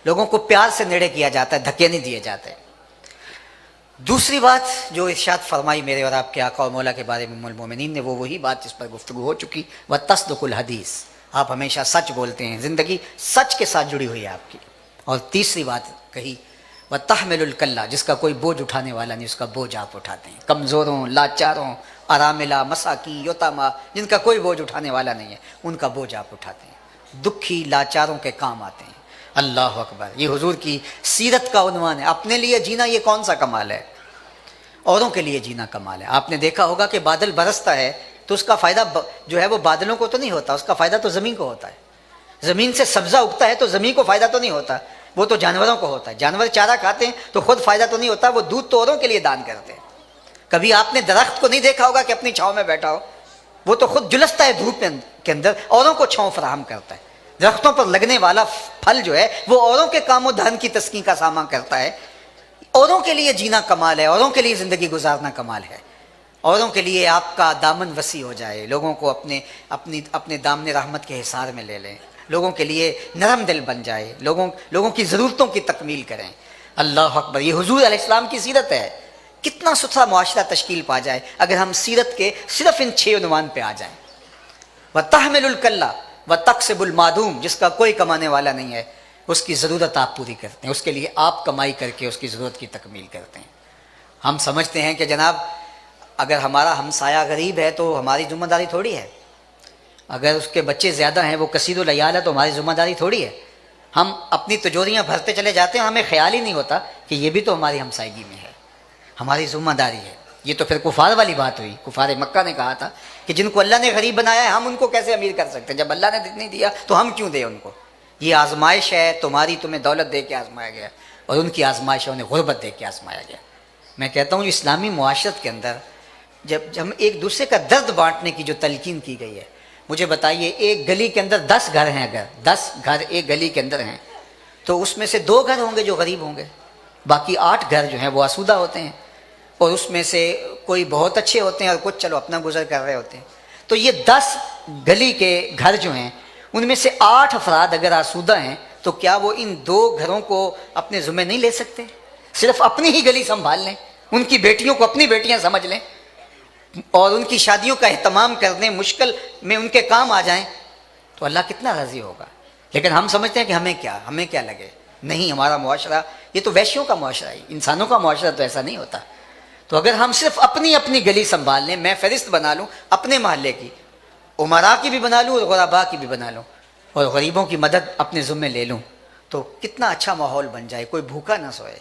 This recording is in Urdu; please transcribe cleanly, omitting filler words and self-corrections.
لوگوں کو پیار سے نیڑے کیا جاتا ہے، دھکے نہیں دیے جاتے۔ دوسری بات جو ارشاد فرمائی میرے اور آپ کے آقا و مولا کے بارے میں ام المومنین نے، وہ وہی بات جس پر گفتگو ہو چکی، وَتَصْدُقُ الْحَدِيث، آپ ہمیشہ سچ بولتے ہیں، زندگی سچ کے ساتھ جڑی ہوئی ہے آپ کی۔ اور تیسری بات کہی وَتَحْمِلُ الْكَلَّ، جس کا کوئی بوجھ اٹھانے والا نہیں، اس کا بوجھ آپ اٹھاتے ہیں، کمزوروں، لاچاروں، اراملہ، مساکین، یتامہ، جن کا کوئی بوجھ اٹھانے والا نہیں ہے، ان کا بوجھ آپ اٹھاتے ہیں، دکھی لاچاروں کے کام آتے ہیں۔ اللہ اکبر، یہ حضور کی سیرت کا عنوان ہے۔ اپنے لیے جینا یہ کون سا کمال ہے، اوروں کے لیے جینا کمال ہے۔ آپ نے دیکھا ہوگا کہ بادل برستا ہے تو اس کا فائدہ جو ہے وہ بادلوں کو تو نہیں ہوتا، اس کا فائدہ تو زمین کو ہوتا ہے۔ زمین سے سبزہ اگتا ہے تو زمین کو فائدہ تو نہیں ہوتا، وہ تو جانوروں کو ہوتا ہے۔ جانور چارہ کھاتے ہیں تو خود فائدہ تو نہیں ہوتا، وہ دودھ تو اوروں کے لیے دان کرتے ہیں۔ کبھی آپ نے درخت کو نہیں دیکھا ہوگا کہ اپنی چھاؤں میں بیٹھا ہو، وہ تو خود جلستا ہے دھوپ کے اندر، اوروں کو چھاؤں فراہم کرتا ہے۔ درختوں پر لگنے والا پھل جو ہے وہ اوروں کے کام و دھن کی تسکین کا سامان کرتا ہے۔ اوروں کے لیے جینا کمال ہے، اوروں کے لیے زندگی گزارنا کمال ہے۔ اوروں کے لیے آپ کا دامن وسیع ہو جائے، لوگوں کو اپنے دامن رحمت کے حصار میں لے لیں، لوگوں کے لیے نرم دل بن جائے، لوگوں کی ضرورتوں کی تکمیل کریں۔ اللہ اکبر، یہ حضور علیہ السلام کی سیرت ہے۔ کتنا ستھرا معاشرہ تشکیل پا جائے اگر ہم سیرت کے صرف ان 6 عنوان پہ آ جائیں۔ وَتَحْمِلُ الْكَلَّ وَتَكْسِبُ الْمَعْدُومَ، جس کا کوئی کمانے والا نہیں ہے، اس کی ضرورت آپ پوری کرتے ہیں، اس کے لیے آپ کمائی کر کے اس کی ضرورت کی تکمیل کرتے ہیں۔ ہم سمجھتے ہیں کہ جناب اگر ہمارا ہمسایہ غریب ہے تو ہماری ذمہ داری تھوڑی ہے، اگر اس کے بچے زیادہ ہیں، وہ کثیر العیال ہے، تو ہماری ذمہ داری تھوڑی ہے۔ ہم اپنی تجوریاں بھرتے چلے جاتے ہیں، ہمیں خیال ہی نہیں ہوتا کہ یہ بھی تو ہماری ہمسائیگی میں ہے، ہماری ذمہ داری ہے۔ یہ تو پھر کفار والی بات ہوئی۔ کفار مکہ نے کہا تھا کہ جن کو اللہ نے غریب بنایا ہے ہم ان کو کیسے امیر کر سکتے ہیں، جب اللہ نے نہیں دیا تو ہم کیوں دیں ان کو۔ یہ آزمائش ہے، تمہیں دولت دے کے آزمایا گیا، اور ان کی آزمائش ہے، انہیں غربت دے کے آزمایا گیا۔ میں کہتا ہوں اسلامی معاشرت کے اندر جب ہم ایک دوسرے کا درد بانٹنے کی جو تلقین کی گئی ہے، مجھے بتائیے ایک گلی کے اندر 10 گھر ہیں، اگر 10 گھر ایک گلی کے اندر ہیں تو اس میں سے 2 گھر ہوں گے جو غریب ہوں گے، باقی 8 گھر جو ہیں وہ آسودہ ہوتے ہیں، اور اس میں سے کوئی بہت اچھے ہوتے ہیں اور کچھ چلو اپنا گزر کر رہے ہوتے ہیں۔ تو یہ 10 گلی کے گھر جو ہیں ان میں سے 8 افراد اگر آسودہ ہیں تو کیا وہ ان 2 گھروں کو اپنے ذمہ نہیں لے سکتے؟ صرف اپنی ہی گلی سنبھال لیں، ان کی بیٹیوں کو اپنی بیٹیاں سمجھ لیں اور ان کی شادیوں کا اہتمام کرنے مشکل میں ان کے کام آ جائیں، تو اللہ کتنا راضی ہوگا۔ لیکن ہم سمجھتے ہیں کہ ہمیں کیا لگے۔ نہیں، ہمارا معاشرہ یہ تو ویشیوں کا معاشرہ ہے، انسانوں کا معاشرہ تو ایسا نہیں ہوتا۔ تو اگر ہم صرف اپنی گلی سنبھال لیں، میں فہرست بنا لوں اپنے محلے کی، امراء کی بھی بنا لوں اور غرباء کی بھی بنا لوں، اور غریبوں کی مدد اپنے ذمے لے لوں، تو کتنا اچھا ماحول بن جائے، کوئی بھوکا نہ سوئے۔